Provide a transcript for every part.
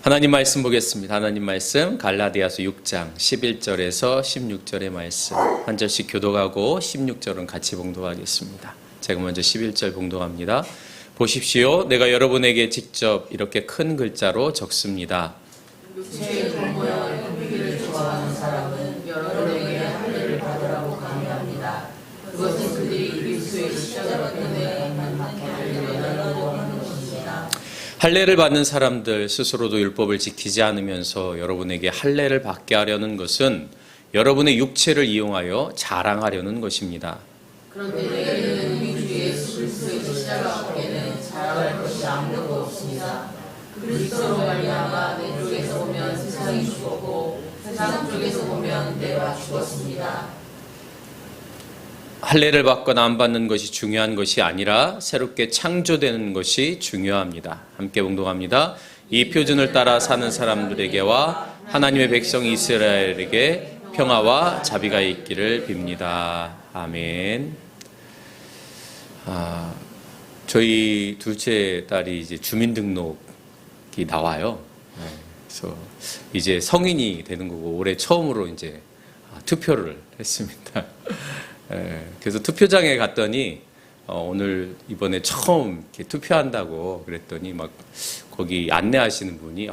하나님 말씀 보겠습니다. 하나님 말씀 갈라디아서 6장 11절에서 16절의 말씀 한 절씩 교독하고 16절은 같이 봉독하겠습니다. 제가 먼저 11절 봉독합니다. 보십시오. 내가 여러분에게 직접 이렇게 큰 글자로 적습니다. 육체의 공모여 공기를 좋아하는 사람은 여러분에게 할례를 받으라고 강요합니다. 그것은 그들이 그리스도의 십자가 때문에 받게 하려고 하는 것입니다. 할례를 받는 사람들 스스로도 율법을 지키지 않으면서 여러분에게 할례를 받게 하려는 것은 여러분의 육체를 이용하여 자랑하려는 것입니다. 그런데 내게는 우리 주 예수 그리스도의 십자가 밖에는 자랑할 것이 아무것도 없습니다. 그리스도로 말미암아 내 쪽에서 보면 세상이 죽었고 세상 쪽에서 보면 내가 죽었습니다. 할례를 받거나 안 받는 것이 중요한 것이 아니라 새롭게 창조되는 것이 중요합니다. 함께 봉독합니다. 이 표준을 따라 사는 사람들에게와 하나님의 백성 이스라엘에게 평화와 자비가 있기를 빕니다. 아멘. 저희 둘째 딸이 이제 주민등록이 나와요. 그래서 이제 성인이 되는 거고 올해 처음으로 이제 투표를 했습니다. 그래서 투표장에 갔더니 오늘 이번에 처음 이렇게 투표한다고 그랬더니 막 거기 안내하시는 분이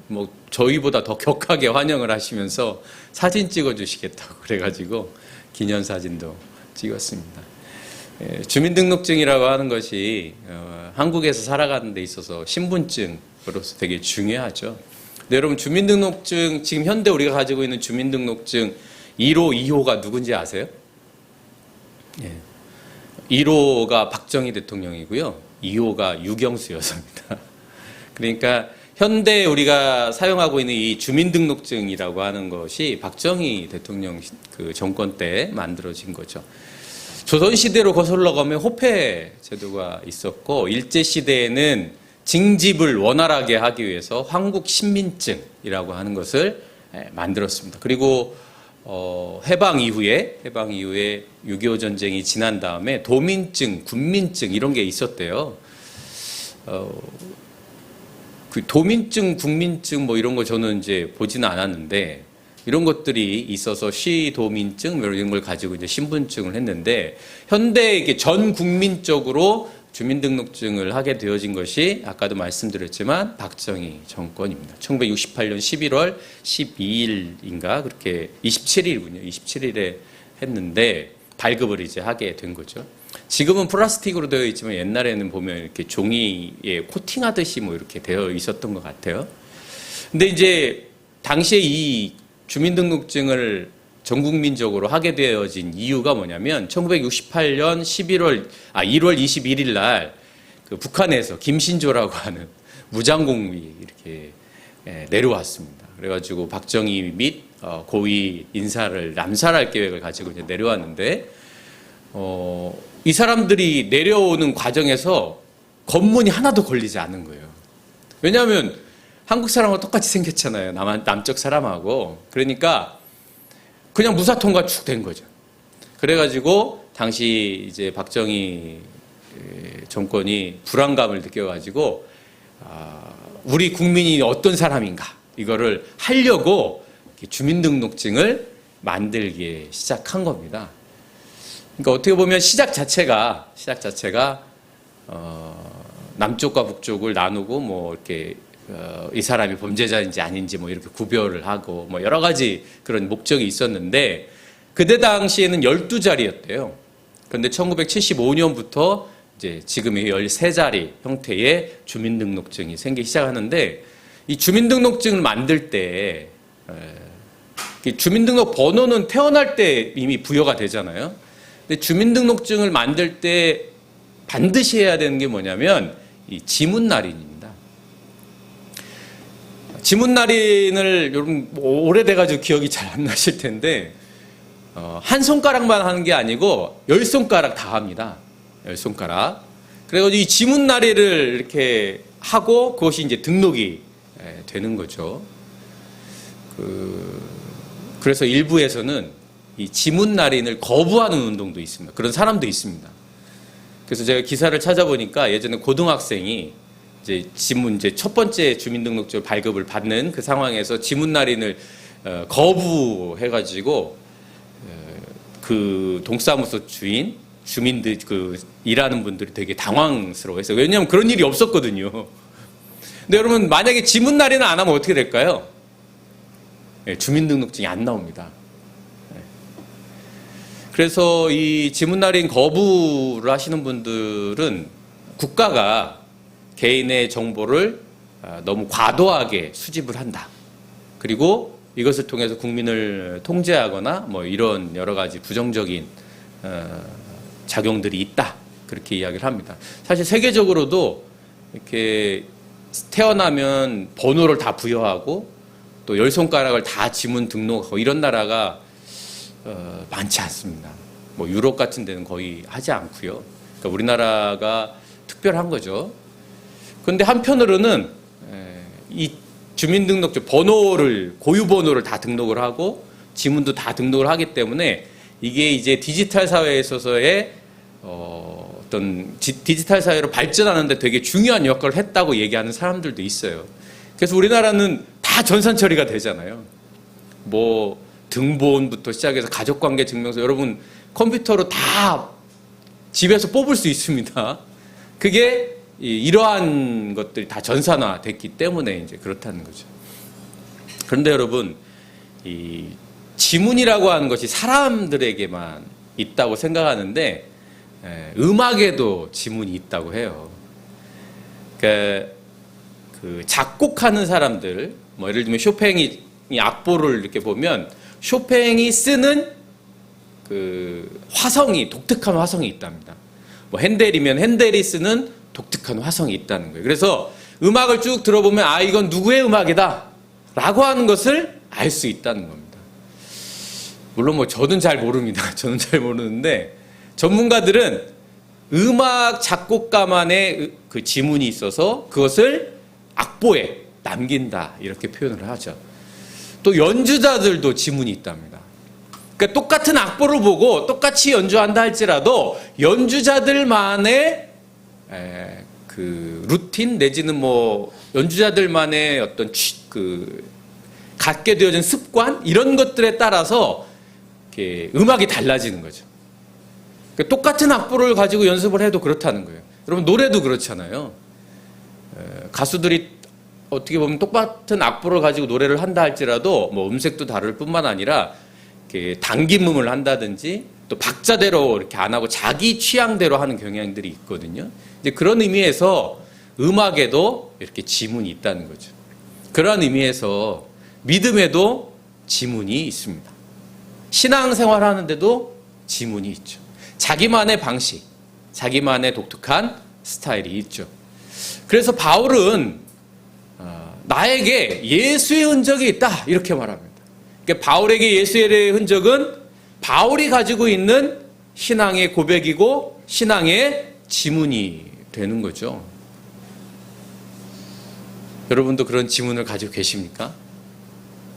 뭐 저희보다 더 격하게 환영을 하시면서 사진 찍어주시겠다고 그래가지고 기념사진도 찍었습니다. 주민등록증이라고 하는 것이 한국에서 살아가는 데 있어서 신분증으로서 되게 중요하죠. 근데 여러분 주민등록증 지금 현대 우리가 가지고 있는 주민등록증 1호, 2호가 누군지 아세요? 1호가 박정희 대통령이고요. 2호가 유경수 여사입니다. 그러니까 현대 우리가 사용하고 있는 이 주민등록증이라고 하는 것이 박정희 대통령 그 정권 때 만들어진 거죠. 조선시대로 거슬러 가면 호패 제도가 있었고 일제시대에는 징집을 원활하게 하기 위해서 황국신민증이라고 하는 것을 만들었습니다. 그리고 해방 이후에 6.25 전쟁이 지난 다음에 도민증, 군민증 이런 게 있었대요. 그 도민증, 국민증 뭐 이런 거 저는 이제 보지는 않았는데 이런 것들이 있어서 시도민증 이런 걸 가지고 이제 신분증을 했는데 현대 이게 전 국민적으로 주민등록증을 하게 되어진 것이 아까도 말씀드렸지만 박정희 정권입니다. 1968년 11월 12일인가 그렇게 27일이군요. 27일에 했는데 발급을 이제 하게 된 거죠. 지금은 플라스틱으로 되어 있지만 옛날에는 보면 이렇게 종이에 코팅하듯이 뭐 이렇게 되어 있었던 것 같아요. 근데 이제 당시에 이 주민등록증을 전국민적으로 하게 되어진 이유가 뭐냐면 1968년 1월 21일 날 그 북한에서 김신조라고 하는 무장공비 이렇게 내려왔습니다. 그래가지고 박정희 및 고위 인사를 남살할 계획을 가지고 이제 내려왔는데 이 사람들이 내려오는 과정에서 검문이 하나도 걸리지 않은 거예요. 왜냐하면 한국 사람하고 똑같이 생겼잖아요. 남쪽 사람하고. 그러니까 그냥 무사통과 축 된 거죠. 그래가지고 당시 이제 박정희 정권이 불안감을 느껴가지고 우리 국민이 어떤 사람인가 이거를 하려고 주민등록증을 만들기 시작한 겁니다. 그러니까 어떻게 보면 시작 자체가 남쪽과 북쪽을 나누고 뭐 이렇게 이 사람이 범죄자인지 아닌지 뭐 이렇게 구별을 하고 뭐 여러 가지 그런 목적이 있었는데 그때 당시에는 12자리였대요. 그런데 1975년부터 이제 지금의 13자리 형태의 주민등록증이 생기기 시작하는데 이 주민등록증을 만들 때 주민등록 번호는 태어날 때 이미 부여가 되잖아요. 근데 주민등록증을 만들 때 반드시 해야 되는 게 뭐냐면 이 지문날인입니다. 지문날인을 여러분 오래돼가지고 기억이 잘 안 나실 텐데 한 손가락만 하는 게 아니고 10손가락 다 합니다. 10손가락. 그래가지고 이 지문날인을 이렇게 하고 그것이 이제 등록이 되는 거죠. 그래서 일부에서는 이 지문날인을 거부하는 운동도 있습니다. 그런 사람도 있습니다. 그래서 제가 기사를 찾아보니까 예전에 고등학생이 이제 첫 번째 주민등록증 발급을 받는 그 상황에서 지문 날인을 거부해가지고 그 동사무소 주인 주민들 그 일하는 분들이 되게 당황스러워했어요. 왜냐하면 그런 일이 없었거든요. 근데 여러분 만약에 지문 날인을 안 하면 어떻게 될까요? 주민등록증이 안 나옵니다. 그래서 이 지문 날인 거부를 하시는 분들은 국가가 개인의 정보를 너무 과도하게 수집을 한다. 그리고 이것을 통해서 국민을 통제하거나 뭐 이런 여러 가지 부정적인 작용들이 있다. 그렇게 이야기를 합니다. 사실 세계적으로도 이렇게 태어나면 번호를 다 부여하고 또 10손가락을 다 지문 등록하고 이런 나라가 많지 않습니다. 뭐 유럽 같은 데는 거의 하지 않고요. 그러니까 우리나라가 특별한 거죠. 그런데 한편으로는 이 주민등록증 번호를 고유 번호를 다 등록을 하고 지문도 다 등록을 하기 때문에 이게 이제 디지털 사회에 있어서의 어떤 디지털 사회로 발전하는데 되게 중요한 역할을 했다고 얘기하는 사람들도 있어요. 그래서 우리나라는 다 전산 처리가 되잖아요. 뭐 등본부터 시작해서 가족관계 증명서 여러분 컴퓨터로 다 집에서 뽑을 수 있습니다. 그게 이러한 것들이 다 전산화됐기 때문에 이제 그렇다는 거죠. 그런데 여러분 이 지문이라고 하는 것이 사람들에게만 있다고 생각하는데 음악에도 지문이 있다고 해요. 그러니까 그 작곡하는 사람들, 뭐 예를 들면 쇼팽이 악보를 이렇게 보면 쇼팽이 쓰는 그 화성이 독특한 화성이 있답니다. 뭐 핸델이면 핸델이 쓰는 독특한 화성이 있다는 거예요. 그래서 음악을 쭉 들어보면 아 이건 누구의 음악이다라고 하는 것을 알 수 있다는 겁니다. 물론 뭐 저는 잘 모릅니다. 저는 잘 모르는데 전문가들은 음악 작곡가만의 그 지문이 있어서 그것을 악보에 남긴다 이렇게 표현을 하죠. 또 연주자들도 지문이 있답니다. 그러니까 똑같은 악보를 보고 똑같이 연주한다 할지라도 연주자들만의 그 루틴 내지는 뭐 연주자들만의 어떤 그 갖게 되어진 습관 이런 것들에 따라서 이렇게 음악이 달라지는 거죠. 그러니까 똑같은 악보를 가지고 연습을 해도 그렇다는 거예요. 여러분 노래도 그렇잖아요. 가수들이 어떻게 보면 똑같은 악보를 가지고 노래를 한다 할지라도 뭐 음색도 다를 뿐만 아니라 이렇게 당김음을 한다든지 또 박자대로 이렇게 안 하고 자기 취향대로 하는 경향들이 있거든요. 이제 그런 의미에서 음악에도 이렇게 지문이 있다는 거죠. 그런 의미에서 믿음에도 지문이 있습니다. 신앙생활 하는데도 지문이 있죠. 자기만의 방식, 자기만의 독특한 스타일이 있죠. 그래서 바울은 나에게 예수의 흔적이 있다 이렇게 말합니다. 그러니까 바울에게 예수의 흔적은 바울이 가지고 있는 신앙의 고백이고 신앙의 지문이 되는 거죠. 여러분도 그런 지문을 가지고 계십니까?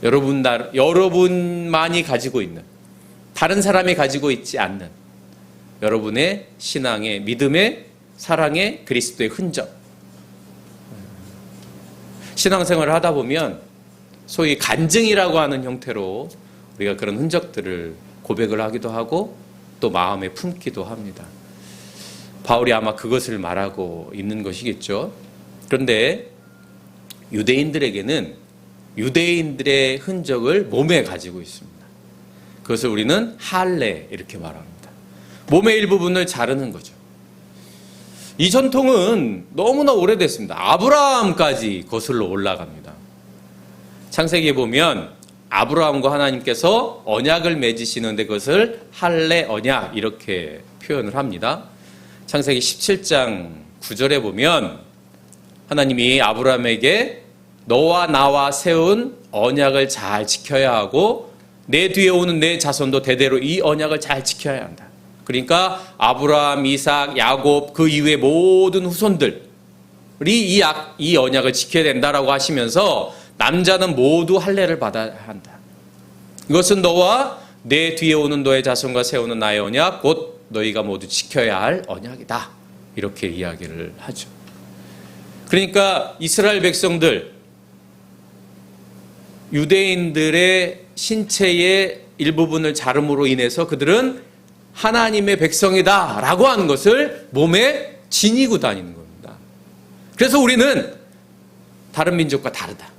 여러분만이 가지고 있는 다른 사람이 가지고 있지 않는 여러분의 신앙의 믿음의 사랑의 그리스도의 흔적. 신앙생활을 하다 보면 소위 간증이라고 하는 형태로 우리가 그런 흔적들을 고백을 하기도 하고 또 마음에 품기도 합니다. 바울이 아마 그것을 말하고 있는 것이겠죠. 그런데 유대인들에게는 유대인들의 흔적을 몸에 가지고 있습니다. 그것을 우리는 할례 이렇게 말합니다. 몸의 일부분을 자르는 거죠. 이 전통은 너무나 오래됐습니다. 아브라함까지 거슬러 올라갑니다. 창세기에 보면 아브라함과 하나님께서 언약을 맺으시는데 그것을 할례 언약 이렇게 표현을 합니다. 창세기 17장 9절에 보면 하나님이 아브라함에게 너와 나와 세운 언약을 잘 지켜야 하고 내 뒤에 오는 내 자손도 대대로 이 언약을 잘 지켜야 한다. 그러니까 아브라함, 이삭, 야곱 그 이후의 모든 후손들이 이 언약을 지켜야 된다라고 하시면서 남자는 모두 할례를 받아야 한다. 이것은 너와 내 뒤에 오는 너의 자손과 세우는 나의 언약 곧 너희가 모두 지켜야 할 언약이다. 이렇게 이야기를 하죠. 그러니까 이스라엘 백성들, 유대인들의 신체의 일부분을 자름으로 인해서 그들은 하나님의 백성이다라고 하는 것을 몸에 지니고 다니는 겁니다. 그래서 우리는 다른 민족과 다르다.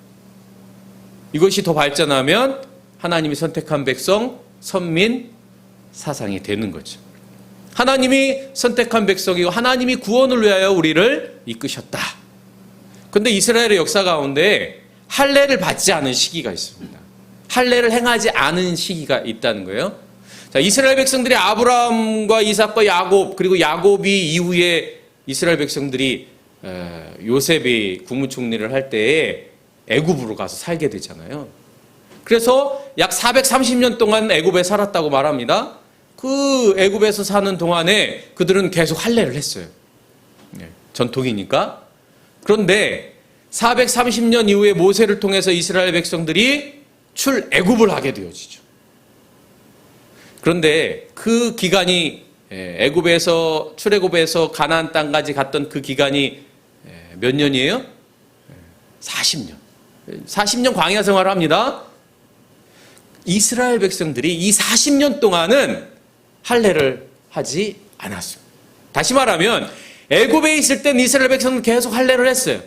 이것이 더 발전하면 하나님이 선택한 백성, 선민, 사상이 되는 거죠. 하나님이 선택한 백성이고 하나님이 구원을 위하여 우리를 이끄셨다. 그런데 이스라엘의 역사 가운데 할례를 받지 않은 시기가 있습니다. 할례를 행하지 않은 시기가 있다는 거예요. 자, 이스라엘 백성들이 아브라함과 이삭과 야곱, 그리고 야곱이 이후에 이스라엘 백성들이 요셉이 국무총리를 할 때에 애굽으로 가서 살게 되잖아요. 그래서 약 430년 동안 애굽에 살았다고 말합니다. 그 애굽에서 사는 동안에 그들은 계속 할례를 했어요. 전통이니까. 그런데 430년 이후에 모세를 통해서 이스라엘 백성들이 출애굽을 하게 되어지죠. 그런데 그 기간이 애굽에서 출애굽에서 가나안 땅까지 갔던 그 기간이 몇 년이에요? 40년. 40년 광야 생활을 합니다. 이스라엘 백성들이 이 40년 동안은 할례를 하지 않았습니다. 다시 말하면 애굽에 있을 땐 이스라엘 백성은 계속 할례를 했어요.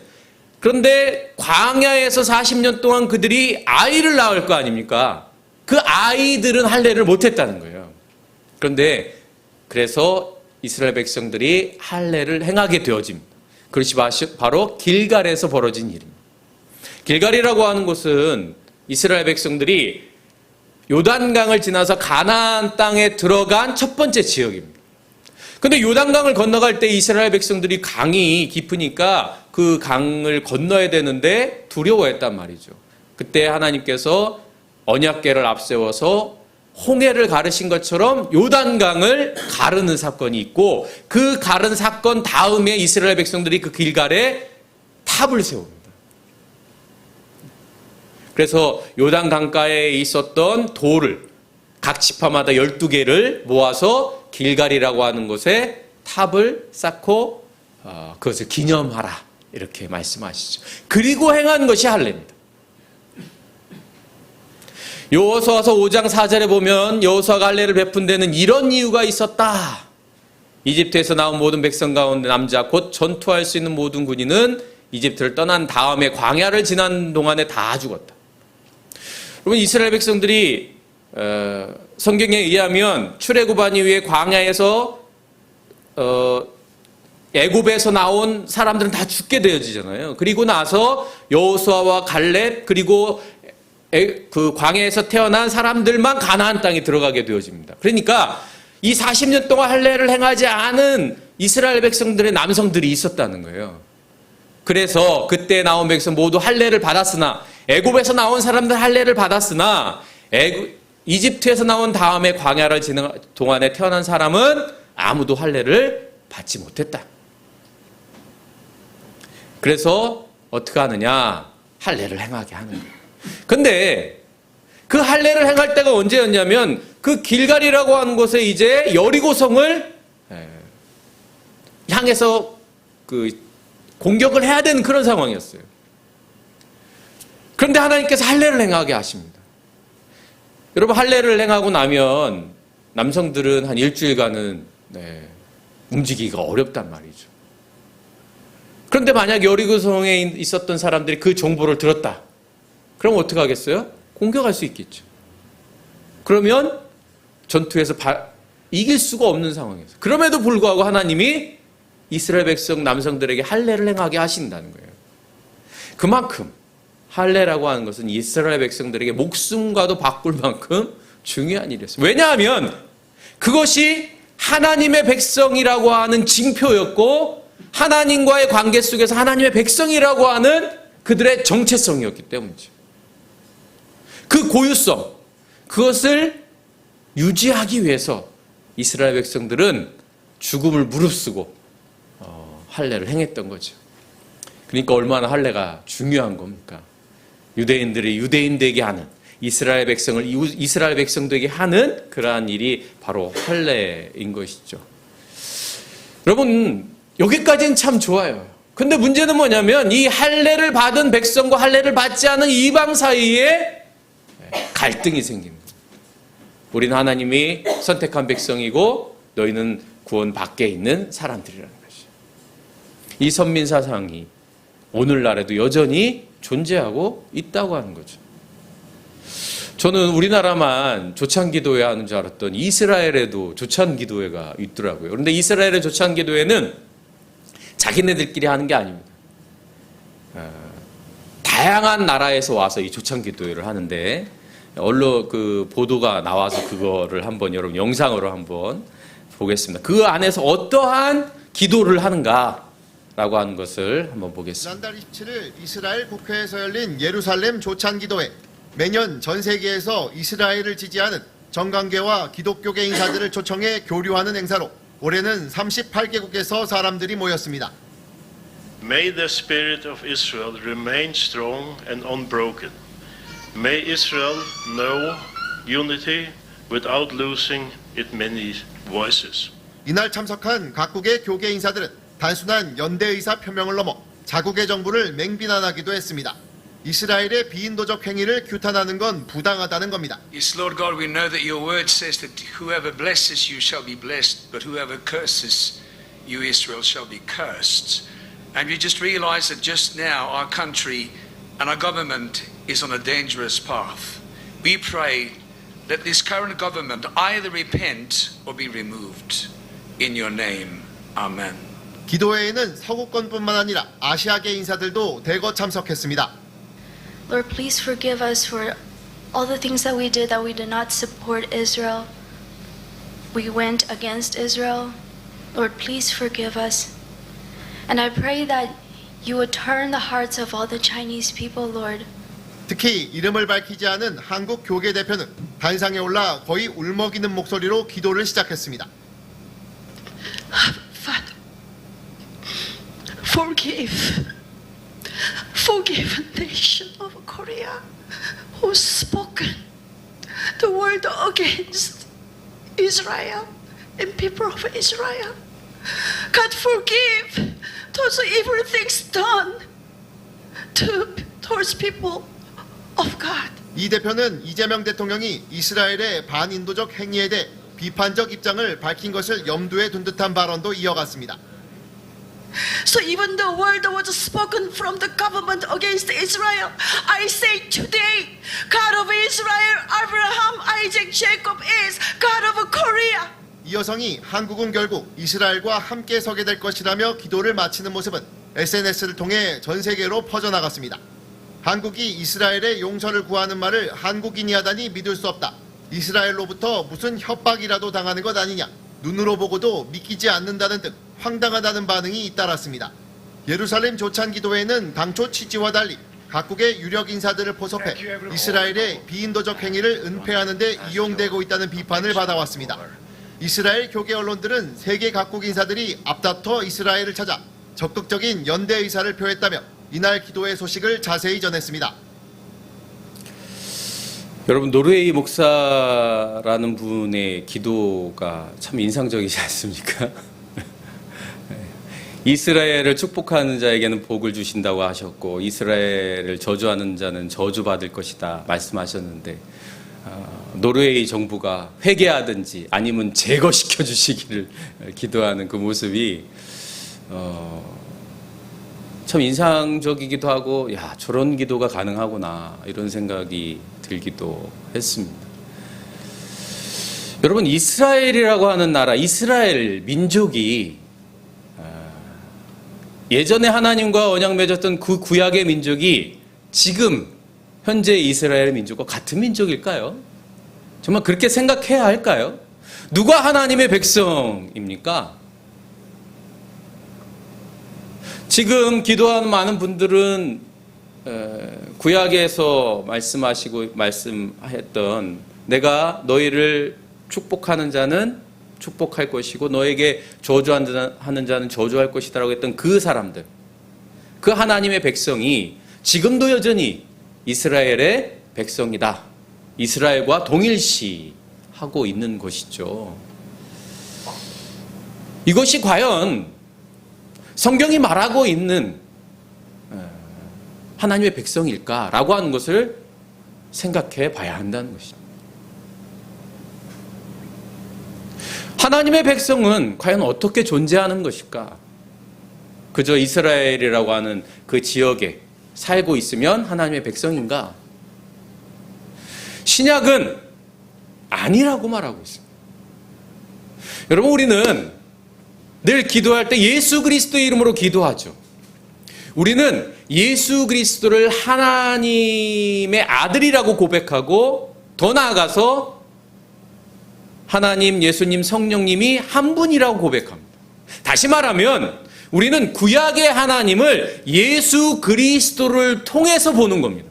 그런데 광야에서 40년 동안 그들이 아이를 낳을 거 아닙니까? 그 아이들은 할례를 못했다는 거예요. 그런데 그래서 이스라엘 백성들이 할례를 행하게 되어집니다. 그것이 바로 길갈에서 벌어진 일입니다. 길갈이라고 하는 곳은 이스라엘 백성들이 요단강을 지나서 가나안 땅에 들어간 첫 번째 지역입니다. 근데 요단강을 건너갈 때 이스라엘 백성들이 강이 깊으니까 그 강을 건너야 되는데 두려워했단 말이죠. 그때 하나님께서 언약궤를 앞세워서 홍해를 가르신 것처럼 요단강을 가르는 사건이 있고 그 가른 사건 다음에 이스라엘 백성들이 그 길갈에 탑을 세웁니다. 그래서 요단 강가에 있었던 돌을 각 지파마다 12개를 모아서 길갈이라고 하는 곳에 탑을 쌓고 그것을 기념하라 이렇게 말씀하시죠. 그리고 행한 것이 할례입니다. 여호수아서 5장 4절에 보면 여호수아가 할례를 베푼 데는 이런 이유가 있었다. 이집트에서 나온 모든 백성 가운데 남자 곧 전투할 수 있는 모든 군인은 이집트를 떠난 다음에 광야를 지난 동안에 다 죽었다. 여러분 이스라엘 백성들이 성경에 의하면 출애굽한 이후에 광야에서 애굽에서 나온 사람들은 다 죽게 되어지잖아요. 그리고 나서 여호수아와 갈렙 그리고 그 광야에서 태어난 사람들만 가나안 땅에 들어가게 되어집니다. 그러니까 이 40년 동안 할례를 행하지 않은 이스라엘 백성들의 남성들이 있었다는 거예요. 그래서 그때 나온 백성 모두 할례를 받았으나 애굽에서 나온 사람들 할례를 받았으나 이집트에서 나온 다음에 광야를 지는 동안에 태어난 사람은 아무도 할례를 받지 못했다. 그래서 어떻게 하느냐? 할례를 행하게 하는 거예요. 근데 그 할례를 행할 때가 언제였냐면 그 길갈이라고 하는 곳에 이제 여리고성을 향해서 그 공격을 해야 되는 그런 상황이었어요. 그런데 하나님께서 할례를 행하게 하십니다. 여러분 할례를 행하고 나면 남성들은 한 일주일간은 움직이기가 어렵단 말이죠. 그런데 만약 여리고성에 있었던 사람들이 그 정보를 들었다. 그럼 어떻게 하겠어요? 공격할 수 있겠죠. 그러면 전투에서 이길 수가 없는 상황이었어요. 그럼에도 불구하고 하나님이 이스라엘 백성 남성들에게 할례를 행하게 하신다는 거예요. 그만큼 할례라고 하는 것은 이스라엘 백성들에게 목숨과도 바꿀 만큼 중요한 일이었어요. 왜냐하면 그것이 하나님의 백성이라고 하는 징표였고 하나님과의 관계 속에서 하나님의 백성이라고 하는 그들의 정체성이었기 때문이죠. 그 고유성, 그것을 유지하기 위해서 이스라엘 백성들은 죽음을 무릅쓰고 할례를 행했던 거죠. 그러니까 얼마나 할례가 중요한 겁니까? 유대인들이 유대인되게 하는 이스라엘 백성을 이스라엘 백성되게 하는 그러한 일이 바로 할례인 것이죠. 여러분 여기까지는 참 좋아요. 근데 문제는 뭐냐면 이 할례를 받은 백성과 할례를 받지 않은 이방 사이에 갈등이 생깁니다. 우리는 하나님이 선택한 백성이고 너희는 구원 밖에 있는 사람들이라는 것이죠. 이 선민 사상이 오늘날에도 여전히 존재하고 있다고 하는 거죠. 저는 우리나라만 조창기도회 하는 줄 알았더니 이스라엘에도 조창기도회가 있더라고요. 그런데 이스라엘의 조창기도회는 자기네들끼리 하는 게 아닙니다. 다양한 나라에서 와서 이 조창기도회를 하는데 언론 그 보도가 나와서 그거를 한번 여러분 영상으로 한번 보겠습니다. 그 안에서 어떠한 기도를 하는가라고 하는 것을 한번 보겠습니다. 지난달 27일 이스라엘 국회에서 열린 예루살렘 조찬기도회. 매년 전 세계에서 이스라엘을 지지하는 정관계와 기독교계 인사들을 초청해 교류하는 행사로 올해는 38개국에서 사람들이 모였습니다. May the spirit of Israel remain strong and unbroken. May Israel know unity without losing its many voices. 이날 참석한 각국의 교계 인사들은 단순한 연대 의사 표명을 넘어 자국의 정부를 맹비난하기도 했습니다. 이스라엘의 비인도적 행위를 규탄하는 건 부당하다는 겁니다. Yes, Lord God, we know that your word says that whoever blesses you shall be blessed, but whoever curses you, Israel, shall be cursed. And we just realize that just now our country and our government is on a dangerous path. We pray that this current government either repent or be removed. In your name, Amen. 기도회에는 서구권뿐만 아니라 아시아계 인사들도 대거 참석했습니다. Lord, please forgive us for all the things that we did not support Israel. We went against Israel. Lord, please forgive us. And I pray that you would turn the hearts of all the Chinese people, Lord. 특히 이름을 밝히지 않은 한국 교계 대표는 단상에 올라 거의 울먹이는 목소리로 기도를 시작했습니다. Father, forgive the nation of Korea who's spoken the word against Israel and people of Israel. God, forgive those evil things done towards people of God. 이 대표는 이재명 대통령이 이스라엘의 반인도적 행위에 대해 비판적 입장을 밝힌 것을 염두에 둔 듯한 발언도 이어갔습니다. So even the word was spoken from the government against Israel, I say today, God of Israel, Abraham, Isaac, Jacob is God of Korea. 이 여성이 한국은 결국 이스라엘과 함께 서게 될 것이라며 기도를 마치는 모습은 SNS를 통해 전 세계로 퍼져나갔습니다. 한국이 이스라엘의 용서를 구하는 말을 한국인이 하다니 믿을 수 없다. 이스라엘로부터 무슨 협박이라도 당하는 것 아니냐. 눈으로 보고도 믿기지 않는다는 등 황당하다는 반응이 잇따랐습니다. 예루살렘 조찬기도회는 당초 취지와 달리 각국의 유력 인사들을 포섭해 이스라엘의 비인도적 행위를 은폐하는 데 이용되고 있다는 비판을 받아왔습니다. 이스라엘 교계 언론들은 세계 각국 인사들이 앞다퉈 이스라엘을 찾아 적극적인 연대 의사를 표했다며 이날 기도회 소식을 자세히 전했습니다. 여러분 노르웨이 목사라는 분의 기도가 참 인상적이지 않습니까? 이스라엘을 축복하는 자에게는 복을 주신다고 하셨고 이스라엘을 저주하는 자는 저주받을 것이다 말씀하셨는데 노르웨이 정부가 회개하든지 아니면 제거시켜 주시기를 기도하는 그 모습이 참 인상적이기도 하고 야 저런 기도가 가능하구나 이런 생각이 들기도 했습니다. 여러분 이스라엘이라고 하는 나라 이스라엘 민족이 예전에 하나님과 언약 맺었던 그 구약의 민족이 지금 현재 이스라엘 민족과 같은 민족일까요? 정말 그렇게 생각해야 할까요? 누가 하나님의 백성입니까? 지금 기도하는 많은 분들은 구약에서 말씀했던 내가 너희를 축복하는 자는 축복할 것이고 너에게 저주하는 자는 저주할 것이다라고 했던 그 사람들, 그 하나님의 백성이 지금도 여전히 이스라엘의 백성이다. 이스라엘과 동일시하고 있는 것이죠. 이것이 과연 성경이 말하고 있는 하나님의 백성일까라고 하는 것을 생각해 봐야 한다는 것입니다. 하나님의 백성은 과연 어떻게 존재하는 것일까? 그저 이스라엘이라고 하는 그 지역에 살고 있으면 하나님의 백성인가? 신약은 아니라고 말하고 있습니다. 여러분, 우리는 늘 기도할 때 예수 그리스도의 이름으로 기도하죠. 우리는 예수 그리스도를 하나님의 아들이라고 고백하고 더 나아가서 하나님, 예수님, 성령님이 한 분이라고 고백합니다. 다시 말하면 우리는 구약의 하나님을 예수 그리스도를 통해서 보는 겁니다.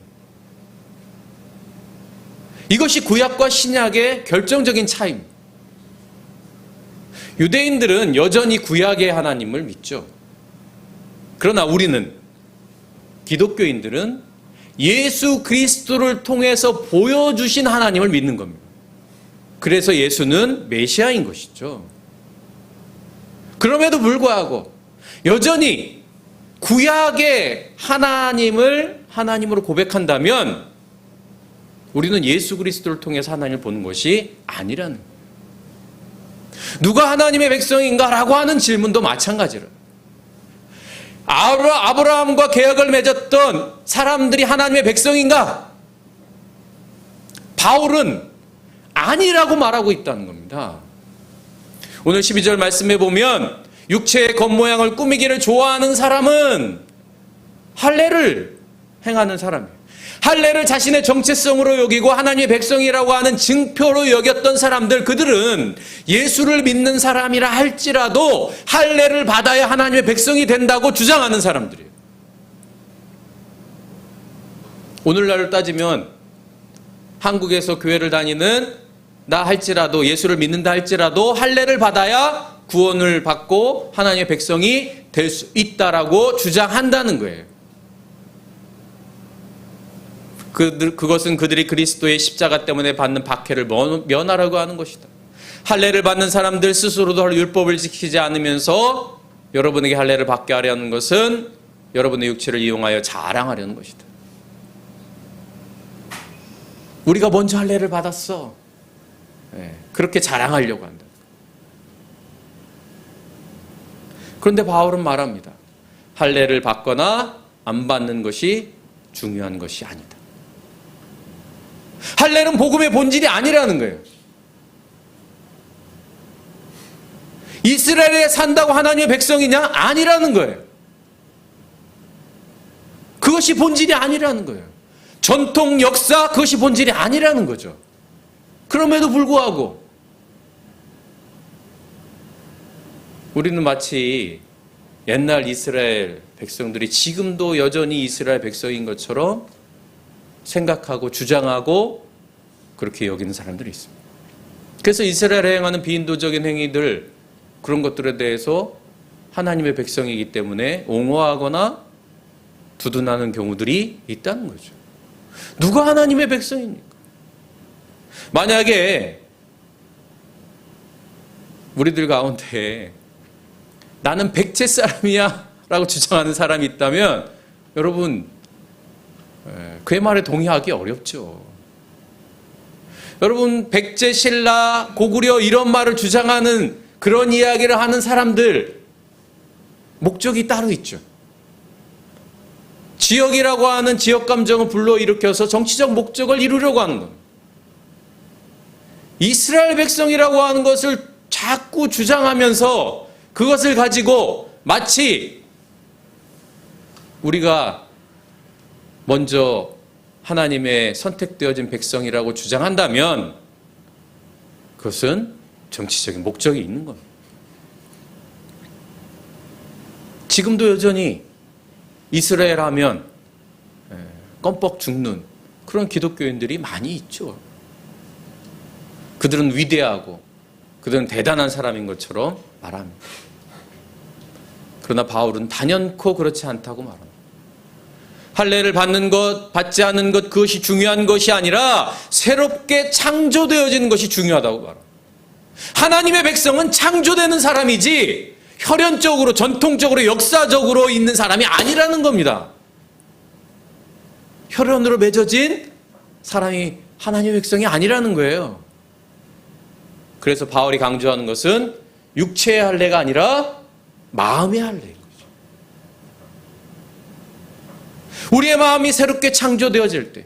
이것이 구약과 신약의 결정적인 차이입니다. 유대인들은 여전히 구약의 하나님을 믿죠. 그러나 우리는, 기독교인들은 예수 그리스도를 통해서 보여주신 하나님을 믿는 겁니다. 그래서 예수는 메시아인 것이죠. 그럼에도 불구하고 여전히 구약의 하나님을 하나님으로 고백한다면 우리는 예수 그리스도를 통해서 하나님을 보는 것이 아니라는 거예요. 누가 하나님의 백성인가? 라고 하는 질문도 마찬가지로 아브라함과 계약을 맺었던 사람들이 하나님의 백성인가? 바울은 아니라고 말하고 있다는 겁니다. 오늘 12절 말씀해 보면 육체의 겉모양을 꾸미기를 좋아하는 사람은 할례를 행하는 사람이에요. 할례를 자신의 정체성으로 여기고 하나님의 백성이라고 하는 증표로 여겼던 사람들, 그들은 예수를 믿는 사람이라 할지라도 할례를 받아야 하나님의 백성이 된다고 주장하는 사람들이에요. 오늘날을 따지면 한국에서 교회를 다니는 나 할지라도, 예수를 믿는다 할지라도 할례를 받아야 구원을 받고 하나님의 백성이 될 수 있다라고 주장한다는 거예요. 그것은 그들이 그리스도의 십자가 때문에 받는 박해를 면하라고 하는 것이다. 할례를 받는 사람들 스스로도 율법을 지키지 않으면서 여러분에게 할례를 받게 하려는 것은 여러분의 육체를 이용하여 자랑하려는 것이다. 우리가 먼저 할례를 받았어. 그렇게 자랑하려고 한다. 그런데 바울은 말합니다. 할례를 받거나 안 받는 것이 중요한 것이 아니다. 할례는 복음의 본질이 아니라는 거예요. 이스라엘에 산다고 하나님의 백성이냐? 아니라는 거예요. 그것이 본질이 아니라는 거예요. 전통, 역사, 그것이 본질이 아니라는 거죠. 그럼에도 불구하고 우리는 마치 옛날 이스라엘 백성들이 지금도 여전히 이스라엘 백성인 것처럼 생각하고 주장하고 그렇게 여기는 사람들이 있습니다. 그래서 이스라엘에 행하는 비인도적인 행위들, 그런 것들에 대해서 하나님의 백성이기 때문에 옹호하거나 두둔하는 경우들이 있다는 거죠. 누가 하나님의 백성입니까? 만약에 우리들 가운데 나는 백제 사람이야 라고 주장하는 사람이 있다면 여러분, 그의 말에 동의하기 어렵죠. 여러분, 백제, 신라, 고구려 이런 말을 주장하는 그런 이야기를 하는 사람들 목적이 따로 있죠. 지역이라고 하는 지역 감정을 불러일으켜서 정치적 목적을 이루려고 하는 겁니다. 이스라엘 백성이라고 하는 것을 자꾸 주장하면서 그것을 가지고 마치 우리가 먼저 하나님의 선택되어진 백성이라고 주장한다면 그것은 정치적인 목적이 있는 겁니다. 지금도 여전히 이스라엘 하면 껌뻑 죽는 그런 기독교인들이 많이 있죠. 그들은 위대하고 그들은 대단한 사람인 것처럼 말합니다. 그러나 바울은 단연코 그렇지 않다고 말합니다. 할례를 받는 것, 받지 않는 것, 그것이 중요한 것이 아니라 새롭게 창조되어지는 것이 중요하다고 말합니다. 하나님의 백성은 창조되는 사람이지 혈연적으로, 전통적으로, 역사적으로 있는 사람이 아니라는 겁니다. 혈연으로 맺어진 사람이 하나님의 백성이 아니라는 거예요. 그래서 바울이 강조하는 것은 육체의 할례가 아니라 마음의 할례인 거죠. 우리의 마음이 새롭게 창조되어질 때,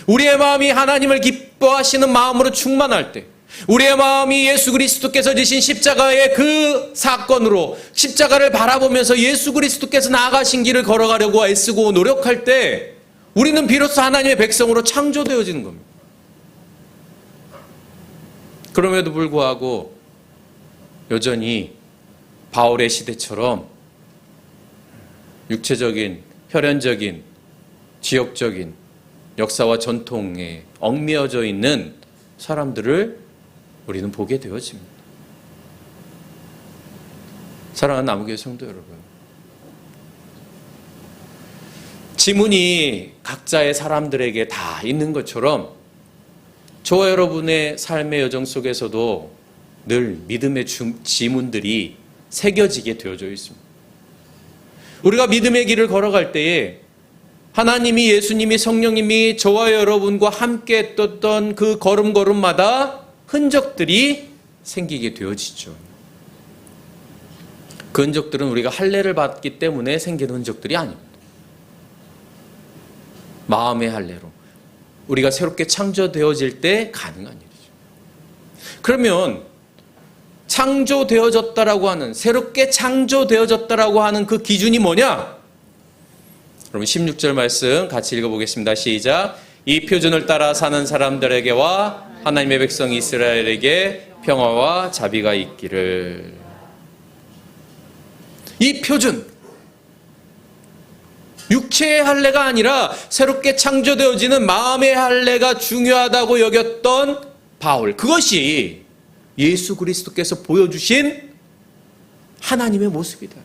우리의 마음이 하나님을 기뻐하시는 마음으로 충만할 때, 우리의 마음이 예수 그리스도께서 지신 십자가의 그 사건으로 십자가를 바라보면서 예수 그리스도께서 나아가신 길을 걸어가려고 애쓰고 노력할 때 우리는 비로소 하나님의 백성으로 창조되어지는 겁니다. 그럼에도 불구하고 여전히 바울의 시대처럼 육체적인, 혈연적인, 지역적인 역사와 전통에 얽매여져 있는 사람들을 우리는 보게 되어집니다. 사랑하는 남교회 성도 여러분, 지문이 각자의 사람들에게 다 있는 것처럼 저와 여러분의 삶의 여정 속에서도 늘 믿음의 지문들이 새겨지게 되어져 있습니다. 우리가 믿음의 길을 걸어갈 때에 하나님이, 예수님이, 성령님이 저와 여러분과 함께 했던 그 걸음걸음마다 흔적들이 생기게 되어지죠. 그 흔적들은 우리가 할례를 받기 때문에 생기는 흔적들이 아닙니다. 마음의 할례로 우리가 새롭게 창조되어질 때 가능한 일이죠. 그러면 창조되어졌다라고 하는, 새롭게 창조되어졌다라고 하는 그 기준이 뭐냐? 그럼 16절 말씀 같이 읽어보겠습니다. 시작. 이 표준을 따라 사는 사람들에게와 하나님의 백성 이스라엘에게 평화와 자비가 있기를. 이 표준, 육체의 할례가 아니라 새롭게 창조되어지는 마음의 할례가 중요하다고 여겼던 바울, 그것이 예수 그리스도께서 보여주신 하나님의 모습이다.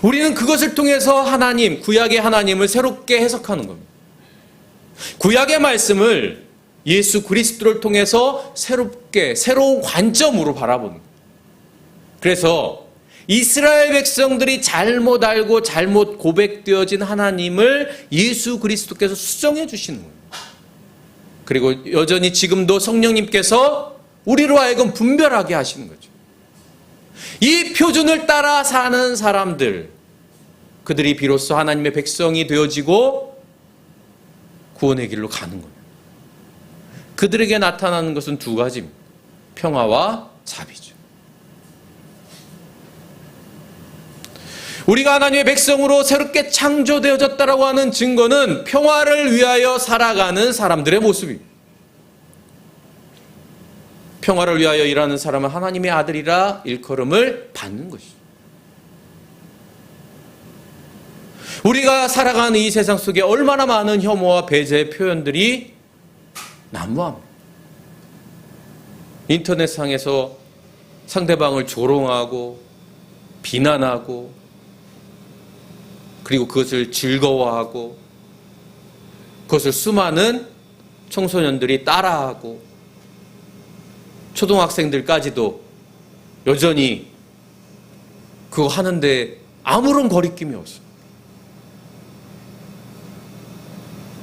우리는 그것을 통해서 하나님, 구약의 하나님을 새롭게 해석하는 겁니다. 구약의 말씀을 예수 그리스도를 통해서 새로운 관점으로 바라보는 거예요. 그래서 이스라엘 백성들이 잘못 알고 잘못 고백되어진 하나님을 예수 그리스도께서 수정해 주시는 거예요. 그리고 여전히 지금도 성령님께서 우리로 하여금 분별하게 하시는 거죠. 이 표준을 따라 사는 사람들, 그들이 비로소 하나님의 백성이 되어지고 구원의 길로 가는 겁니다. 그들에게 나타나는 것은 두 가지입니다. 평화와 자비죠. 우리가 하나님의 백성으로 새롭게 창조되어졌다라고 하는 증거는 평화를 위하여 살아가는 사람들의 모습입니다. 평화를 위하여 일하는 사람은 하나님의 아들이라 일컬음을 받는 것이죠. 우리가 살아가는 이 세상 속에 얼마나 많은 혐오와 배제의 표현들이 난무합니다. 인터넷상에서 상대방을 조롱하고 비난하고 그리고 그것을 즐거워하고 그것을 수많은 청소년들이 따라하고 초등학생들까지도 여전히 그거 하는데 아무런 거리낌이 없어요.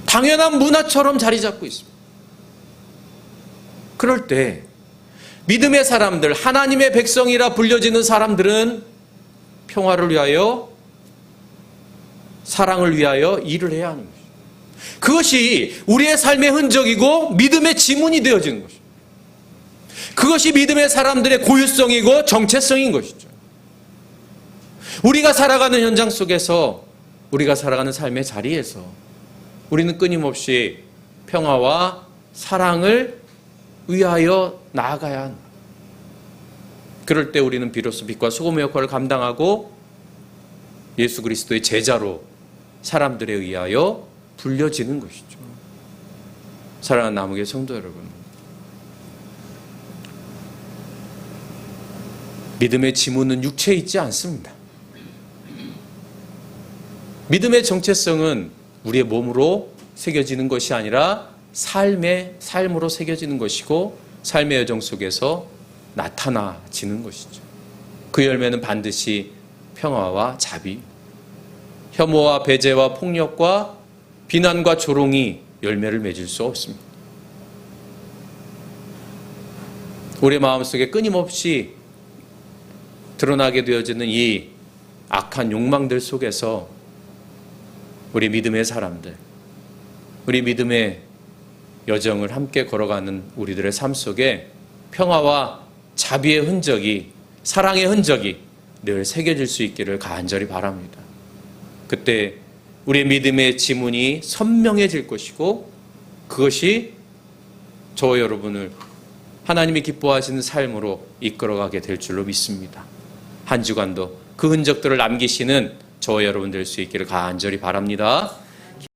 당연한 문화처럼 자리 잡고 있습니다. 그럴 때 믿음의 사람들, 하나님의 백성이라 불려지는 사람들은 평화를 위하여, 사랑을 위하여 일을 해야 하는 것이죠. 그것이 우리의 삶의 흔적이고 믿음의 지문이 되어지는 것이죠. 그것이 믿음의 사람들의 고유성이고 정체성인 것이죠. 우리가 살아가는 현장 속에서, 우리가 살아가는 삶의 자리에서 우리는 끊임없이 평화와 사랑을 위하여 나아가야 한다. 그럴 때 우리는 비로소 빛과 소금의 역할을 감당하고 예수 그리스도의 제자로 사람들에 의하여 불려지는 것이죠. 사랑하는 남우교회 성도 여러분, 믿음의 지문은 육체에 있지 않습니다. 믿음의 정체성은 우리의 몸으로 새겨지는 것이 아니라 삶으로 새겨지는 것이고 삶의 여정 속에서 나타나지는 것이죠. 그 열매는 반드시 평화와 자비, 혐오와 배제와 폭력과 비난과 조롱이 열매를 맺을 수 없습니다. 우리 마음속에 끊임없이 드러나게 되어지는 이 악한 욕망들 속에서 우리 믿음의 사람들, 우리 믿음의 여정을 함께 걸어가는 우리들의 삶 속에 평화와 자비의 흔적이, 사랑의 흔적이 늘 새겨질 수 있기를 간절히 바랍니다. 그때 우리의 믿음의 지문이 선명해질 것이고 그것이 저와 여러분을 하나님이 기뻐하시는 삶으로 이끌어가게 될 줄로 믿습니다. 한 주간도 그 흔적들을 남기시는 저와 여러분 될 수 있기를 간절히 바랍니다.